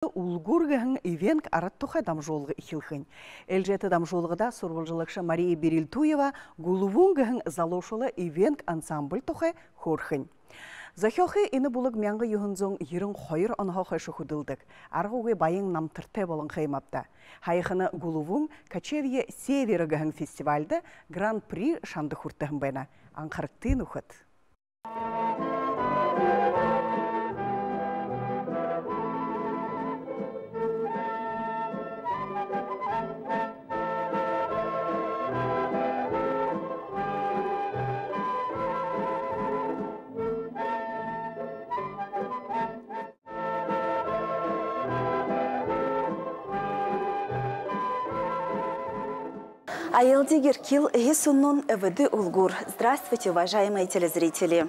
Улгурган ивенк араттуха дамжолғы ихилхын. Элжеті дамжолғыда сұрғылжылықшы Мария Берилтуева гулувунган залошылы ивенк ансамбль тухы хорхын. Захёхы ины булыг мяңғы юхынзон ерін қойыр оныға қойшы худылдық. Арғуғы байың намтырте болын қаймапта. Хайықыны гулувунг Качевье Северігіғын фестивальды Гран-при шанды хурттығын байна. Анқарықтын ұқыт. Аелдигер Кил Гесуннун Эведы Улгур. Здравствуйте, уважаемые телезрители.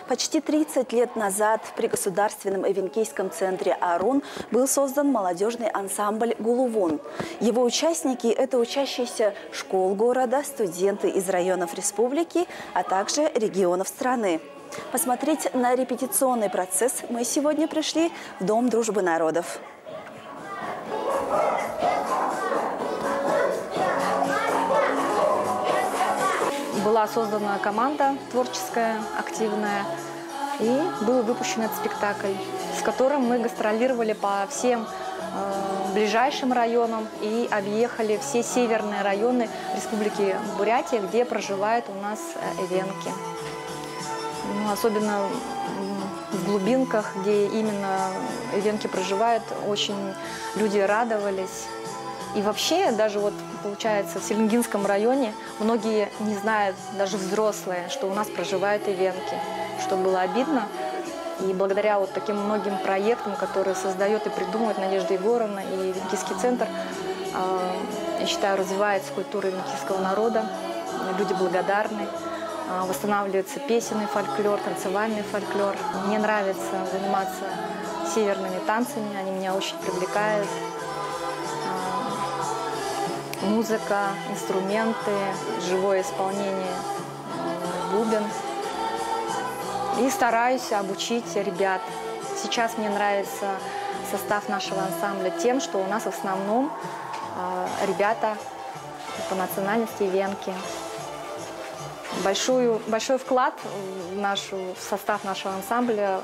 Почти 30 лет назад при Государственном эвенкийском центре Арун был создан молодежный ансамбль «Гулувун». Его участники – это учащиеся школ города, студенты из районов республики, а также регионов страны. Посмотреть на репетиционный процесс мы сегодня пришли в Дом дружбы народов. Была создана команда творческая, активная, и был выпущен этот спектакль, с которым мы гастролировали по всем ближайшим районам и объехали все северные районы Республики Бурятия, где проживают у нас эвенки. Ну, особенно в глубинках, где именно эвенки проживают, очень люди радовались. И вообще, даже вот, получается, в Селенгинском районе многие не знают, даже взрослые, что у нас проживают эвенки, что было обидно. И благодаря вот таким многим проектам, которые создает и придумывает Надежда Егоровна и Эвенкийский центр, я считаю, развивается культура эвенкийского народа, люди благодарны, восстанавливается песенный фольклор, танцевальный фольклор. Мне нравится заниматься северными танцами, они меня очень привлекают. Музыка, инструменты, живое исполнение, бубен. И стараюсь обучить ребят. Сейчас мне нравится состав нашего ансамбля тем, что у нас в основном ребята по национальности эвенки. Большой вклад в состав нашего ансамбля,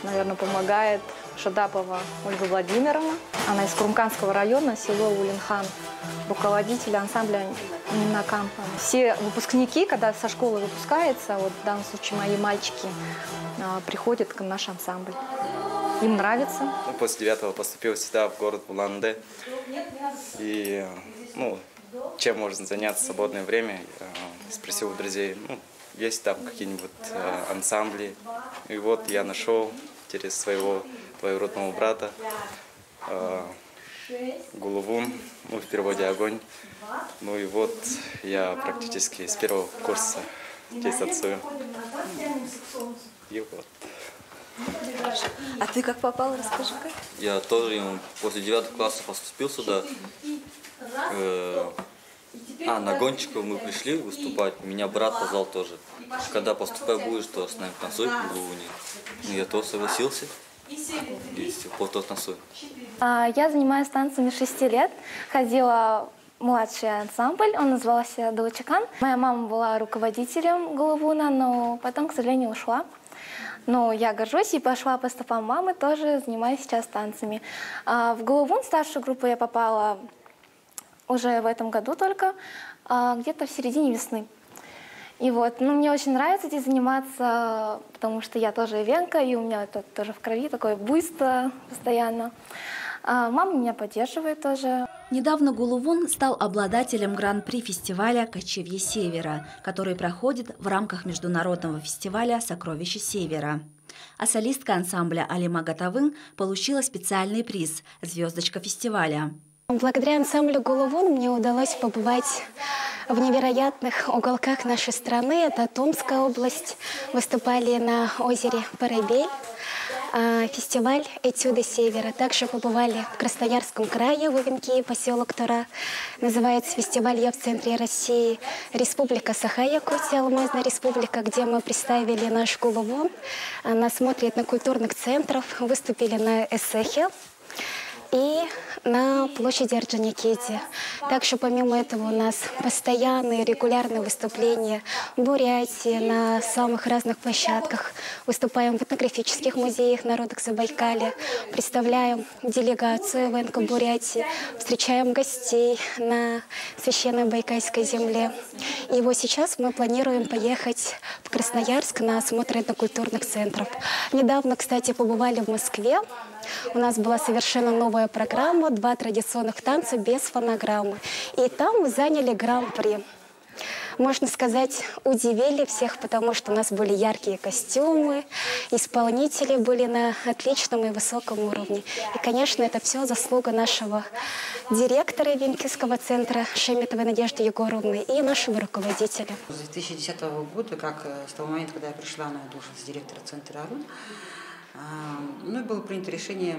наверное, помогает Шадапова Ольга Владимировна. Она из Курумканского района, село Улинхан, руководитель ансамбля Нина Кампа. Все выпускники, когда со школы выпускаются, вот в данном случае мои мальчики, приходят к наш ансамбль. Им нравится. После 9-го поступил сюда, в город Улан-Удэ. И чем можно заняться в свободное время, спросил у друзей, есть там какие-нибудь ансамбли. И вот я нашел через своего двоюродного брата Гулувун, в переводе «Огонь». Ну и вот я практически с первого курса здесь танцую. И вот. А ты как попал, расскажи-ка. Я тоже после 9 класса поступил сюда. На гонщиков мы пришли выступать, меня брат позвал тоже. Когда поступать будешь, то с нами танцуй в Гулувуне. Я тоже согласился. И с тех пор тоже танцую. Я занимаюсь танцами 6 лет. Ходила в младший ансамбль, он назывался Далачакан. Моя мама была руководителем Гулувуна, но потом, к сожалению, ушла. Но я горжусь и пошла по стопам мамы, тоже занимаюсь сейчас танцами. В Гулувун старшую группу я попала уже в этом году только, где-то в середине весны. И вот, мне очень нравится здесь заниматься, потому что я тоже эвенка, и у меня это тоже в крови такое буйство постоянно. Мама меня поддерживает тоже. Недавно Гулувун стал обладателем гран-при фестиваля «Кочевье Севера», который проходит в рамках международного фестиваля «Сокровища Севера». А солистка ансамбля Алима Гатавын получила специальный приз «Звездочка фестиваля». Благодаря ансамблю «Гулувун» мне удалось побывать в невероятных уголках нашей страны. Это Томская область. Выступали на озере Парабель. фестиваль «Этюды Севера». Также побывали в Красноярском крае, в Ивенке, поселок Тура. Называется фестиваль «Я в центре России». Республика Саха-Якутия, Алмазная республика, где мы представили наш Гулувон на смотре этнокультурных центров, выступили на Эсэхе и на площади Орджоникидзе. Также помимо этого у нас постоянные регулярные выступления в Бурятии на самых разных площадках. Выступаем в этнографических музеях народов Забайкалья, представляем делегацию ВНК Бурятии, встречаем гостей на священной Байкальской земле. И вот сейчас мы планируем поехать в Красноярск на осмотр этнокультурных центров. Недавно, кстати, побывали в Москве. У нас была совершенно новая программа, 2 традиционных танца без фонограммы. И там мы заняли гран-при. Можно сказать, удивили всех, потому что у нас были яркие костюмы, исполнители были на отличном и высоком уровне. И, конечно, это все заслуга нашего директора Ивенкийского центра Шеметовой Надежды Егоровны и нашего руководителя. С 2010 года, как с того момента, когда я пришла на должность директора центра «Арун», мной было принято решение,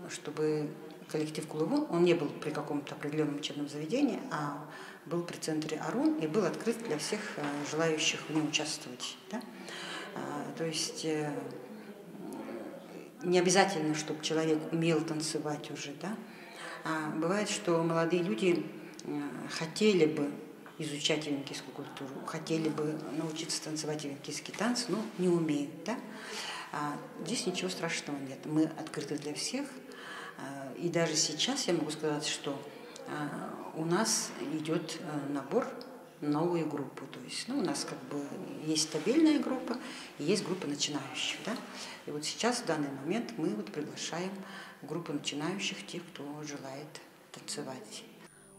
чтобы коллектив Гулувон, он не был при каком-то определенном учебном заведении, а был при центре «Арун» и был открыт для всех желающих в нем участвовать. Да? То есть не обязательно, чтобы человек умел танцевать уже. Да? Бывает, что молодые люди хотели бы изучать ивенкийскую культуру, хотели бы научиться танцевать ивенкийские танцы, но не умеют. Да? Здесь ничего страшного нет. Мы открыты для всех. И даже сейчас я могу сказать, что у нас идет набор в новую группу. То есть у нас как бы есть стабильная группа и есть группа начинающих. Да? И вот сейчас, в данный момент, мы вот приглашаем группу начинающих, тех, кто желает танцевать.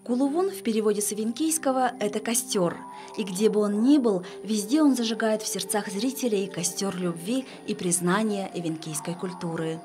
Гулувон в переводе с ивенкийского – это костер. И где бы он ни был, везде он зажигает в сердцах зрителей костер любви и признания ивенкийской культуры.